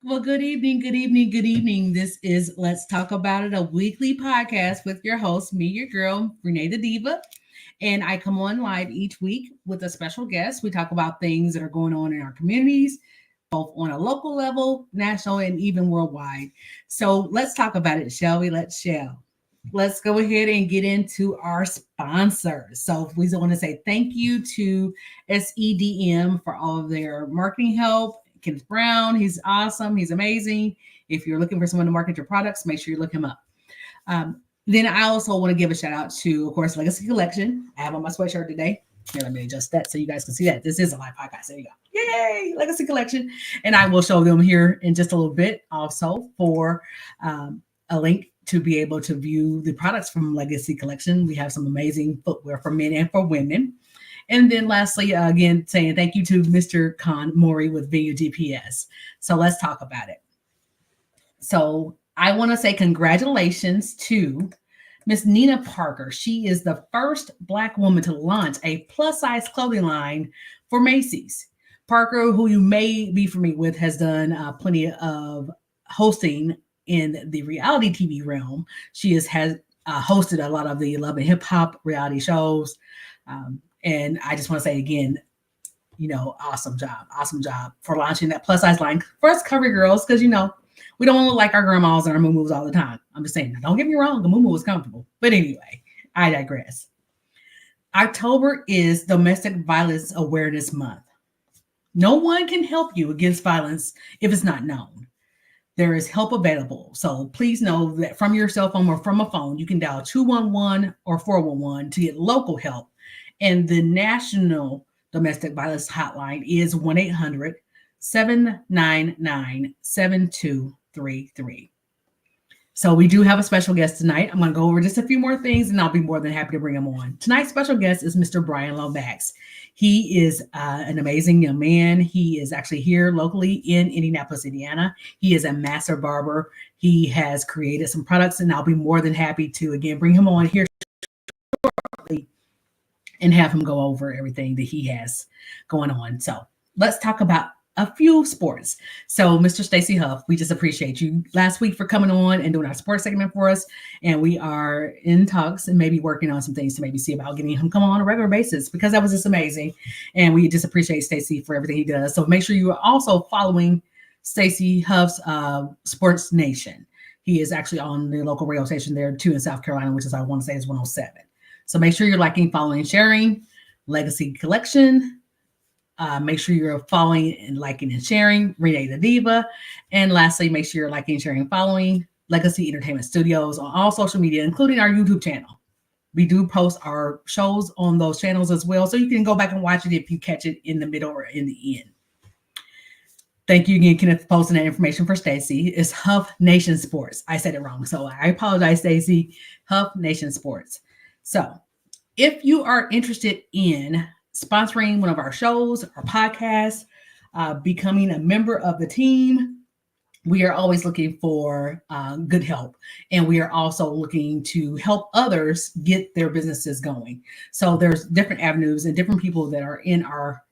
Well, good evening, good evening, good evening. This is Let's Talk About It, a weekly podcast with your host, me, your girl, RenaeThaDiva. And I come on live each week with a special guest. We talk about things that are going on in our communities, both on a local level, national, and even worldwide. So let's talk about it, shall we? Let's go ahead and get into our sponsors. So we want to say thank you to SEDM for all of their marketing help. Kenneth Brown, he's awesome. He's amazing. If you're looking for someone to market your products, make sure you look him up. Then I also want to give a shout out to, of course, Legacy Collection. I have on my sweatshirt today. Here, let me adjust that so you guys can see that. This is a live podcast. There you go. Yay, Legacy Collection. And I will show them here in just a little bit also for a link to be able to view the products from Legacy Collection. We have some amazing footwear for men and for women. And then lastly, again, saying thank you to Mr. Con Mori with Venue GPS. So let's talk about it. So I want to say congratulations to Miss Nina Parker. She is the first Black woman to launch a plus-size clothing line for Macy's. Parker, who you may be familiar with, has done plenty of hosting in the reality TV realm. She has hosted a lot of the Love and Hip Hop reality shows. And I just want to say again, awesome job for launching that plus size line for us cover girls, because we don't want to look like our grandmas and our moo all the time. I'm just saying, don't get me wrong, the moo is comfortable. But anyway, I digress. October is Domestic Violence Awareness Month. No one can help you against violence if it's not known. There is help available. So please know that from your cell phone or from a phone, you can dial 211 or 411 to get local help. And the National Domestic Violence Hotline is 1-800-799-7233. So we do have a special guest tonight. I'm going to go over just a few more things, and I'll be more than happy to bring him on. Tonight's special guest is Mr. Brian Lomax. He is an amazing young man. He is actually here locally in Indianapolis, Indiana. He is a master barber. He has created some products, and I'll be more than happy to, again, bring him on here shortly and have him go over everything that he has going on. So let's talk about a few sports. So Mr. Stacy Huff, we just appreciate you last week for coming on and doing our sports segment for us. And we are in talks and maybe working on some things to maybe see about getting him come on a regular basis, because that was just amazing. And we just appreciate Stacy for everything he does. So make sure you are also following Stacy Huff's Sports Nation. He is actually on the local radio station there too in South Carolina, which is, I want to say, is 107. So make sure you're liking, following, sharing Legacy Collection. Make sure you're following and liking and sharing RenaeThaDiva. And lastly, make sure you're liking, sharing, and following Legacy Entertainment Studios on all social media, including our YouTube channel. We do post our shows on those channels as well, so you can go back and watch it if you catch it in the middle or in the end. Thank you again, Kenneth, for posting that information for Stacy. It's Huff Nation Sports. I said it wrong, so I apologize, Stacy. Huff Nation Sports. So if you are interested in sponsoring one of our shows, our podcasts, becoming a member of the team, we are always looking for good help. And we are also looking to help others get their businesses going. So there's different avenues and different people that are in our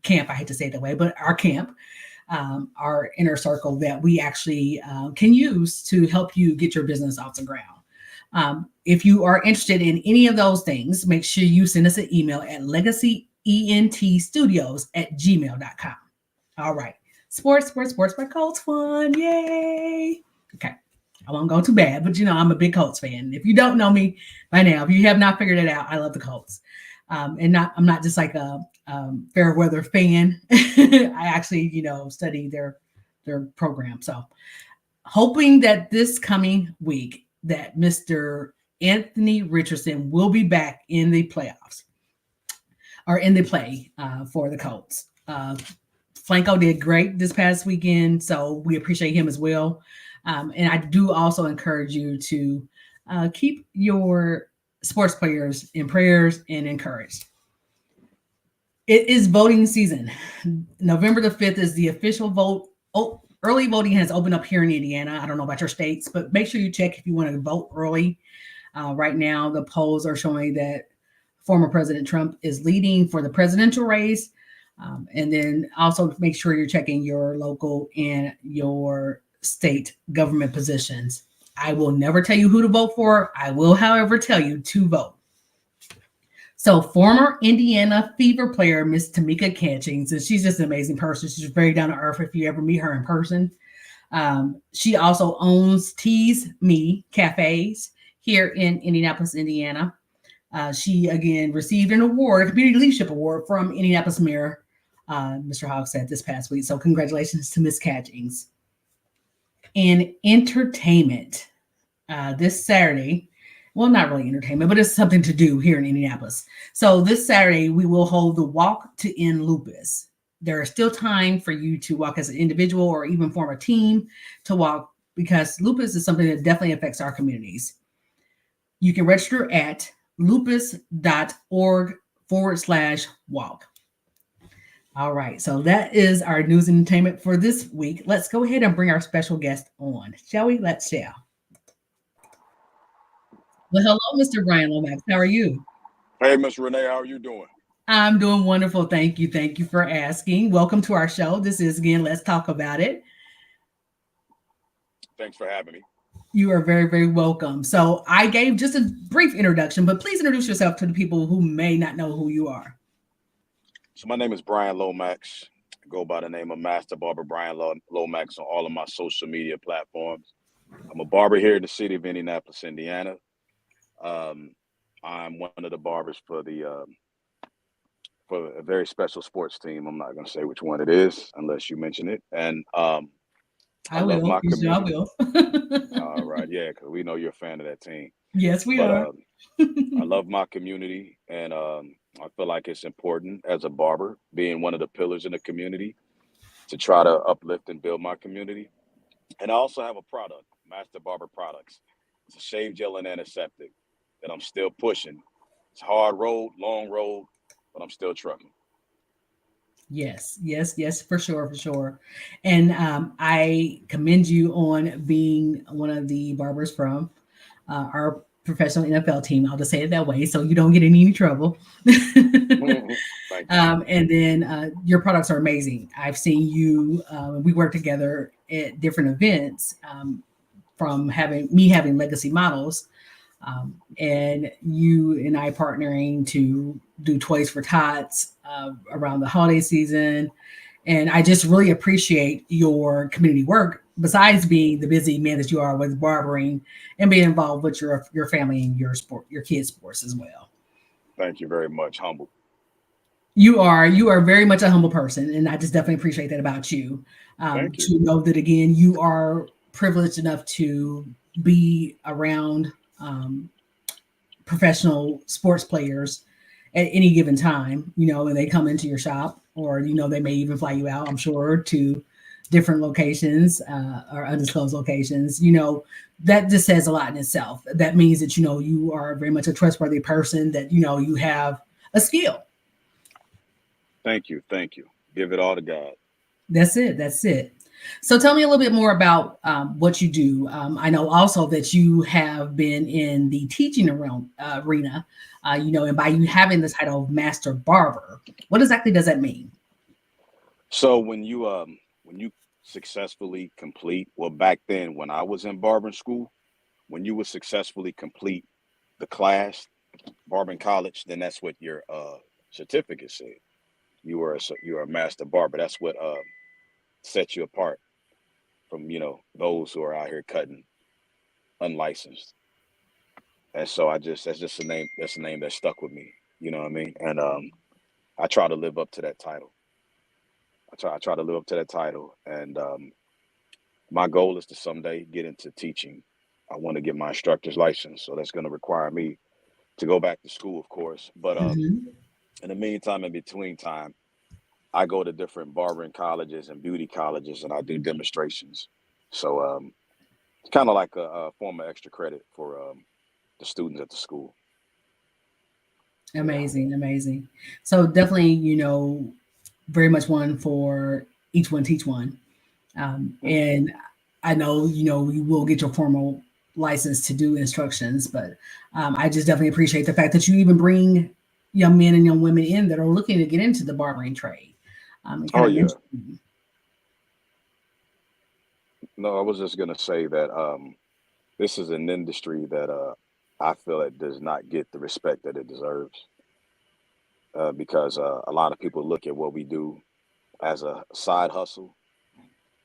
camp. I hate to say it that way, but our camp, our inner circle that we actually can use to help you get your business off the ground. If you are interested in any of those things, make sure you send us an email at legacyentstudios@gmail.com. All right. Sports by Colts fun. Yay. Okay. I won't go too bad, but I'm a big Colts fan. If you don't know me by now, if you have not figured it out, I love the Colts. I'm not just like a fair weather fan. I actually, study their program. So hoping that this coming week that Mr. Anthony Richardson will be back in the playoffs or in the play for the Colts. Flanco did great this past weekend, so we appreciate him as well. And I do also encourage you to keep your sports players in prayers and encouraged. It is voting season. November the 5th is the official vote. Early voting has opened up here in Indiana. I don't know about your states, but make sure you check if you want to vote early. Right now, the polls are showing that former President Trump is leading for the presidential race. And then also make sure you're checking your local and your state government positions. I will never tell you who to vote for. I will, however, tell you to vote. So, former Indiana Fever player, Miss Tamika Catchings, and she's just an amazing person. She's very down to earth if you ever meet her in person. She also owns Tease Me Cafes here in Indianapolis, Indiana. She again received an award, a community leadership award from Indianapolis Mayor Mr. Hogshead this past week. So congratulations to Miss Catchings. In entertainment, this Saturday, well, not really entertainment, but it's something to do here in Indianapolis. So this Saturday, we will hold the Walk to End Lupus. There is still time for you to walk as an individual or even form a team to walk because lupus is something that definitely affects our communities. You can register at lupus.org/walk. All right, so that is our news and entertainment for this week. Let's go ahead and bring our special guest on, shall we? Let's share. Well, hello, Mr. Brian Lomax. How are you? Hey, Miss Renee, how are you doing? I'm doing wonderful. Thank you. Thank you for asking. Welcome to our show. This is again, Let's Talk About It. Thanks for having me. You are very, very welcome. So I gave just a brief introduction, but please introduce yourself to the people who may not know who you are. So my name is Brian Lomax. I go by the name of Master Barber Brian Lomax on all of my social media platforms. I'm a barber here in the city of Indianapolis, Indiana. I'm one of the barbers for a very special sports team. I'm not going to say which one it is unless you mention it. And I love will. my You sure I community. will. All right, yeah, because we know you're a fan of that team. Yes, we But are. I love my community, and I feel like it's important as a barber, being one of the pillars in the community, to try to uplift and build my community. And I also have a product, Master Barber Products. It's a shave gel and antiseptic that I'm still pushing. It's a hard road, long road, but I'm still trucking. Yes, yes, yes, for sure, for sure. And I commend you on being one of the barbers from our professional NFL team. I'll just say it that way so you don't get in any trouble. Thank you. And then your products are amazing. I've seen you, we work together at different events from having legacy models and you and I partnering to do Toys for Tots around the holiday season. And I just really appreciate your community work. Besides being the busy man that you are with barbering and being involved with your family and your kids' sports as well. Thank you very much. Humble. You are very much a humble person, and I just definitely appreciate that about you. Thank you. To know that again, you are privileged enough to be around um, professional sports players at any given time, and they come into your shop or, they may even fly you out, I'm sure, to different locations or undisclosed locations, that just says a lot in itself. That means that, you are very much a trustworthy person, that, you have a skill. Thank you. Thank you. Give it all to God. That's it. That's it. So tell me a little bit more about what you do. I know also that you have been in the teaching arena, and by you having the title of Master Barber, what exactly does that mean? So when you successfully complete, well, back then when I was in barbering school, when you would successfully complete the class, barbering college, then that's what your certificate said. You were a master barber. That's what set you apart from those who are out here cutting unlicensed. And so that's just a name. That's a name that stuck with me. You know what I mean? And I try to live up to that title. I try to live up to that title, and my goal is to someday get into teaching. I want to get my instructor's license, so that's going to require me to go back to school, of course. But Hmm. in the meantime, in between time, I go to different barbering colleges and beauty colleges, and I do demonstrations. So it's kind of like a form of extra credit for the students at the school. Yeah. Amazing, amazing. So definitely, very much one for each one teach one. Mm. And I know, you will get your formal license to do instructions, but I just definitely appreciate the fact that you even bring young men and young women in that are looking to get into the barbering trade. And kind Oh of yeah. mention. No, I was just gonna say that this is an industry that I feel it does not get the respect that it deserves because a lot of people look at what we do as a side hustle,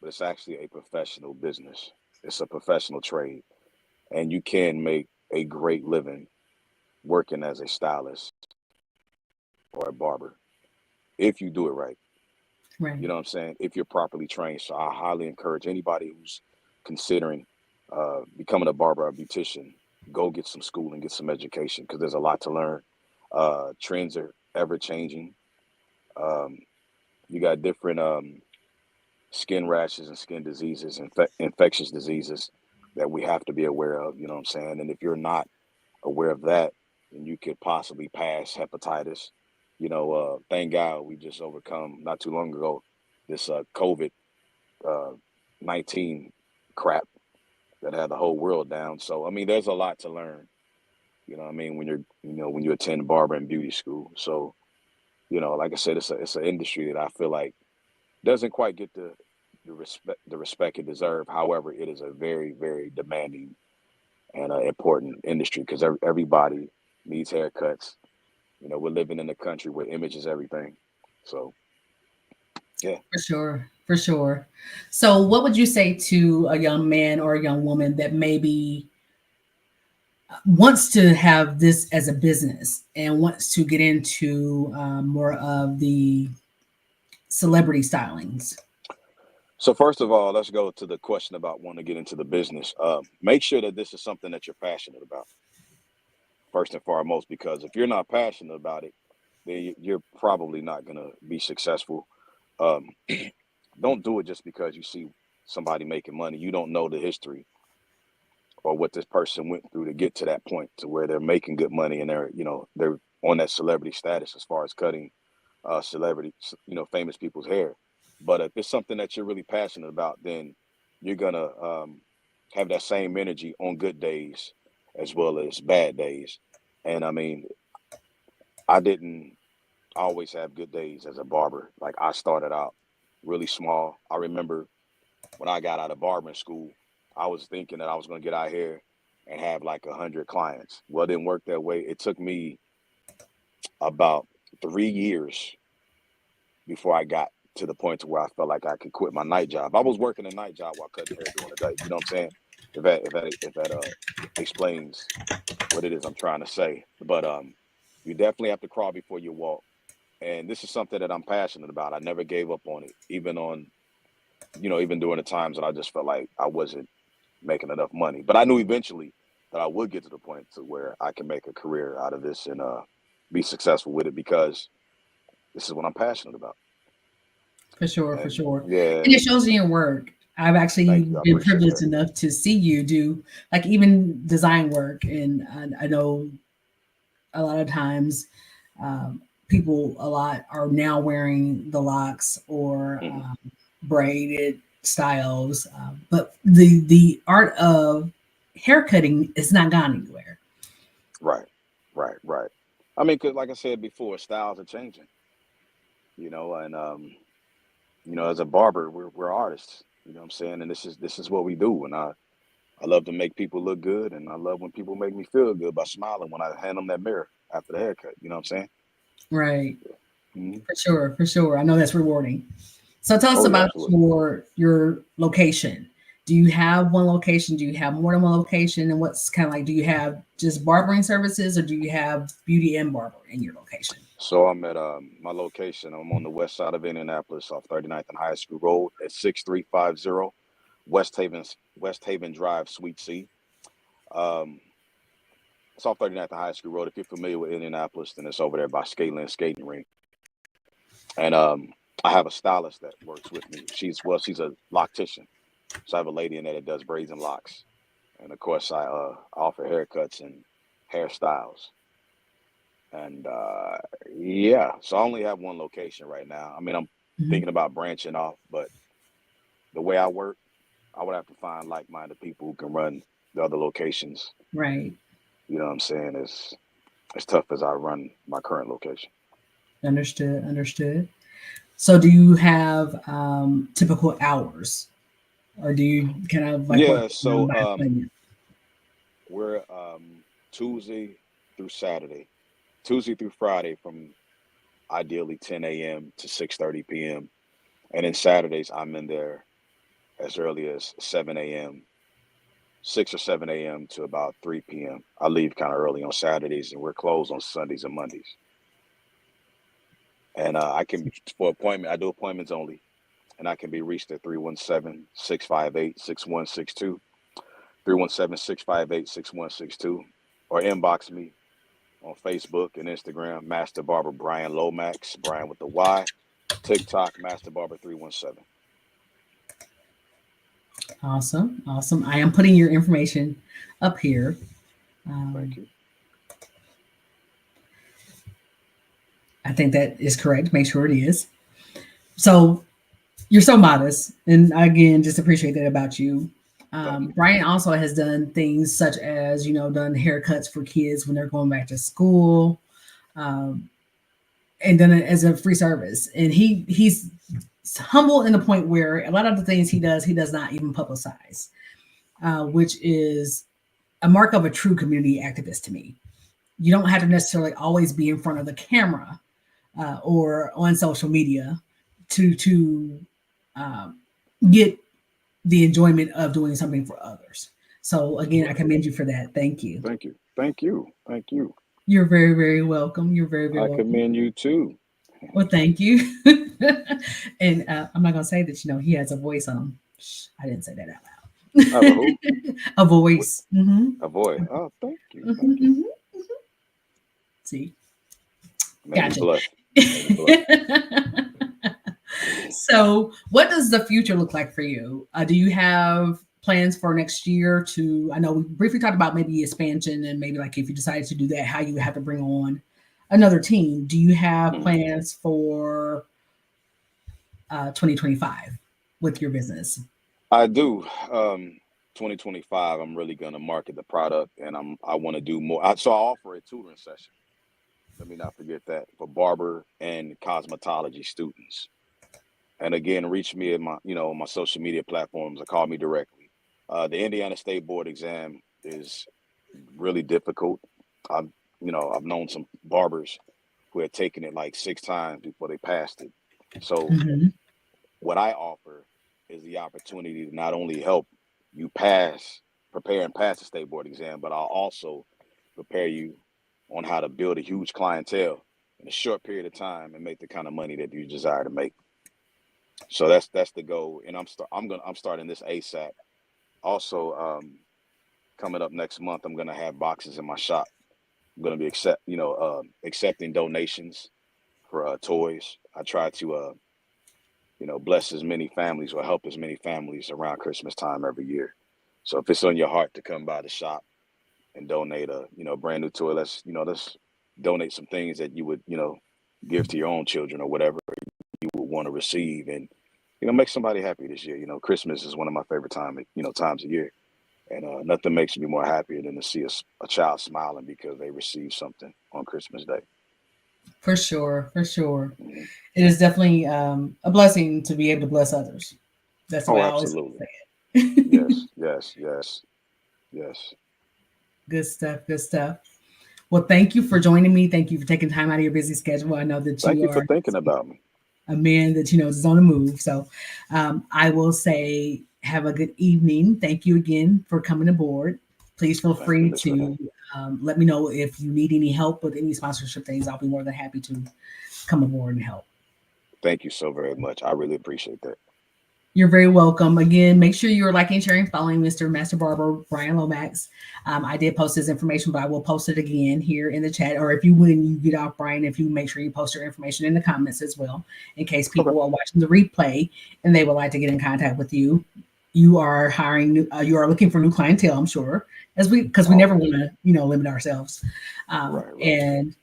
but it's actually a professional business. It's a professional trade, and you can make a great living working as a stylist or a barber if you do it right. Right. You know what I'm saying? If you're properly trained. So I highly encourage anybody who's considering becoming a barber or a beautician, go get some schooling, get some education because there's a lot to learn. Trends are ever changing. Um, you got different skin rashes and skin diseases, infectious diseases that we have to be aware of. You know what I'm saying? And if you're not aware of that, then you could possibly pass hepatitis. Thank God we just overcome not too long ago this COVID uh, 19 crap that had the whole world down. So I mean, there's a lot to learn. You know, what I mean, when you attend barber and beauty school. So like I said, it's an industry that I feel like doesn't quite get the respect it deserves. However, it is a very very demanding and important industry because everybody needs haircuts. We're living in a country where image is everything. So yeah. For sure, for sure. So, what would you say to a young man or a young woman that maybe wants to have this as a business and wants to get into more of the celebrity stylings? So first of all, let's go to the question about wanting to get into the business. Make sure that this is something that you're passionate about first and foremost, because if you're not passionate about it, then you're probably not going to be successful. Um, don't do it just because you see somebody making money. You don't know the history or what this person went through to get to that point to where they're making good money and they're on that celebrity status as far as cutting celebrity, famous people's hair. But if it's something that you're really passionate about, then you're gonna have that same energy on good days as well as bad days. And I mean, I didn't always have good days as a barber. Like I started out really small. I remember when I got out of barbering school, I was thinking that I was going to get out here and have like 100 clients. Well, it didn't work that way. It took me about 3 years before I got to the point to where I felt like I could quit my night job. I was working a night job while cutting hair during the day. You know what I'm saying? If that explains what it is I'm trying to say. But you definitely have to crawl before you walk. And this is something that I'm passionate about. I never gave up on it, even during the times that I just felt like I wasn't making enough money. But I knew eventually that I would get to the point to where I can make a career out of this and be successful with it because this is what I'm passionate about. For sure, for And sure. yeah, And it shows in your work. I've actually thank you. I been appreciate privileged that. enough to see you do like even design work. And I know a lot of times um, people a lot are now wearing the locks or Hmm. braided styles, but the art of haircutting is not gone anywhere. Right, right, right. I mean, because like I said before, styles are changing, and as a barber, we're artists. You know what I'm saying? And this is what we do. And I love to make people look good, and I love when people make me feel good by smiling when I hand them that mirror after the haircut. You know what I'm saying? Right. Hmm. For sure, for sure. I know that's rewarding. So tell us Oh yeah, about absolutely. your location. Do you have one location? Do you have more than one location? And what's kind of like, do you have just barbering services or do you have beauty and barber in your location? So I'm at my location. I'm on the west side of Indianapolis, off 39th and High School Road at 6350 West Haven Drive, Suite C. Um, it's off 39th and High School Road. If you're familiar with Indianapolis, then it's over there by Skateland Skating Rink. And I have a stylist that works with me. She's a loctician. So I have a lady in there that does braids and locks. And of course, I offer haircuts and hairstyles. And yeah, so I only have one location right now. I mean, I'm Mhm. thinking about branching off, but the way I work, I would have to find like-minded people who can run the other locations. Right. You know what I'm saying? It's as tough as I run my current location. Understood. Understood. So do you have typical hours, or do you kind of like work Yeah, so by appointment? we're Tuesday through Saturday, Tuesday through Friday from ideally 10 a.m. to 6:30 p.m. And then Saturdays I'm in there as early as 7 a.m., 6 or 7 a.m. to about 3 p.m. I leave kind of early on Saturdays and we're closed on Sundays and Mondays. And I can, for appointment, I do appointments only. And I can be reached at 317-658-6162, 317-658-6162, or inbox me on Facebook and Instagram, Master Barber Brian Lomax, Brian with the Y, TikTok, Master Barber 317. Awesome, awesome. I am putting your information up here. Thank Um, you. I think that is correct. Make sure it is. So you're so modest, and again, just appreciate that about you. Thank you. Brian also has done things such as done haircuts for kids when they're going back to school, um, and done it as a free service. And he's humble in the point where a lot of the things he does not even publicize, which is a mark of a true community activist to me. You don't have to necessarily always be in front of the camera or on social media to um, get the enjoyment of doing something for others. So again, I Right. commend you for that. Thank you. Thank you. Thank you. Thank you. You're very, very welcome. You're very, very I welcome. commend you too. Well, thank you. And I'm not gonna say that he has a voice on him. Shh, I didn't say that I have a out who? loud. A What? voice. A voice. Oh, thank you. Hmm. Thank you. Hmm. See, Made me gotcha. blush. Made me blush. So, what does the future look like for you? Do you have plans for next year? I know we briefly talked about maybe expansion and maybe like if you decided to do that, how you would have to bring on another team. Do you have Mhm. plans for 2025 with your business? I do. 2025, I'm really gonna market the product, and I want to do more. So I offer a tutoring session. Let me not forget that for barber and cosmetology students. And again, reach me at my, my social media platforms or call me directly. The Indiana State Board exam is really difficult. I've, I've known some barbers who had taken it like 6 times before they passed it. So Hmm. what I offer is the opportunity to not only help you prepare and pass the state board exam, but I'll also prepare you on how to build a huge clientele in a short period of time and make the kind of money that you desire to make. So that's the goal, and I'm starting this ASAP. Also, coming up next month, I'm gonna have boxes in my shop. I'm gonna be accepting donations for toys. I try to bless as many families or help as many families around Christmas time every year. So if it's on your heart to come by the shop and donate a, brand new toy, let's donate some things that you would, give to your own children or whatever you would want to receive, and make somebody happy this year. Christmas is one of my favorite times of year, and nothing makes me more happier than to see a child smiling because they received something on Christmas Day. For sure, for sure. Mhm. It is definitely a blessing to be able to bless others. That's the way Oh, I always absolutely. say it. Yes, yes, yes, yes. Good stuff. Good stuff. Well, thank you for joining me. Thank you for taking time out of your busy schedule. I know that Thank you you for are thinking about me. a man that is on the move. So I will say, have a good evening. Thank you again for coming aboard. Please feel Thank you, free Miss to Renee. let me know if you need any help with any sponsorship things. I'll be more than happy to come aboard and help. Thank you so very much. I really appreciate that. You're very welcome. Again, make sure you're liking, sharing, following Mr. Master Barber Brian Lomax. I did post his information, but I will post it again here in the chat. Or if you when you get off, Brian, if you make sure you post your information in the comments as well, in case Okay. people are watching the replay and they would like to get in contact with you. You are you are looking for new clientele, I'm sure, because we never Always. want to limit ourselves. Right, right. And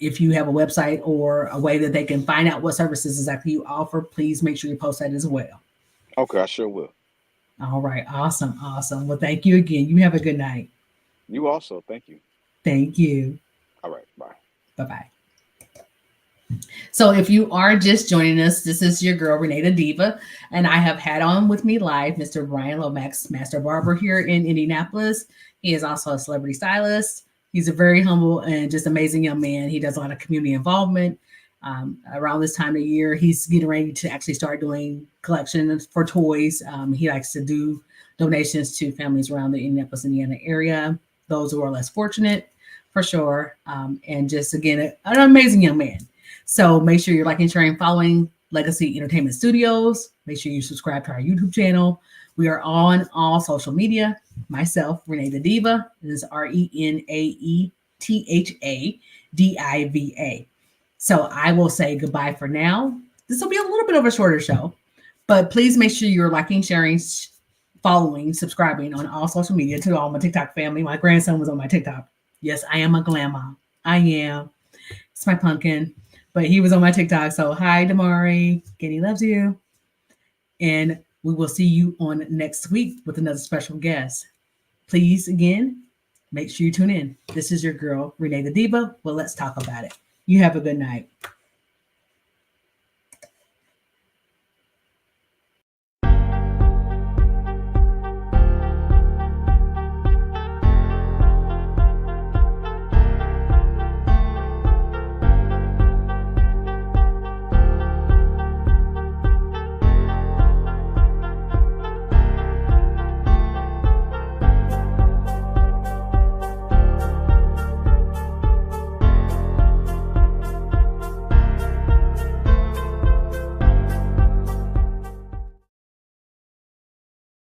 if you have a website or a way that they can find out what services exactly you offer, please make sure you post that as well. Okay, I sure will. All right. Awesome. Awesome. Well, thank you again. You have a good night. You also. Thank you. Thank you. All right. Bye. Bye bye. So if you are just joining us, this is your girl RenaeThaDiva, and I have had on with me live Mr. Brian Lomax, Master Barber here in Indianapolis. He is also a celebrity stylist. He's a very humble and just amazing young man. He does a lot of community involvement. Around this time of year, he's getting ready to actually start doing collections for toys. He likes to do donations to families around the Indianapolis, Indiana area, those who are less fortunate, for sure. And just again, an amazing young man. So make sure you're liking, sharing, following Legacy Entertainment Studios. Make sure you subscribe to our YouTube channel. We are on all social media. Myself, RenaeThaDiva. This is RenaeThaDiva. So I will say goodbye for now. This will be a little bit of a shorter show, but please make sure you're liking, sharing, following, subscribing on all social media to all my TikTok family. My grandson was on my TikTok. Yes, I am a glam mom. I am. It's my pumpkin. But he was on my TikTok. So hi, Damari. Kenny loves you. And we will see you on next week with another special guest. Please, again, make sure you tune in. This is your girl, RenaeThaDiva. Well, let's talk about it. You have a good night.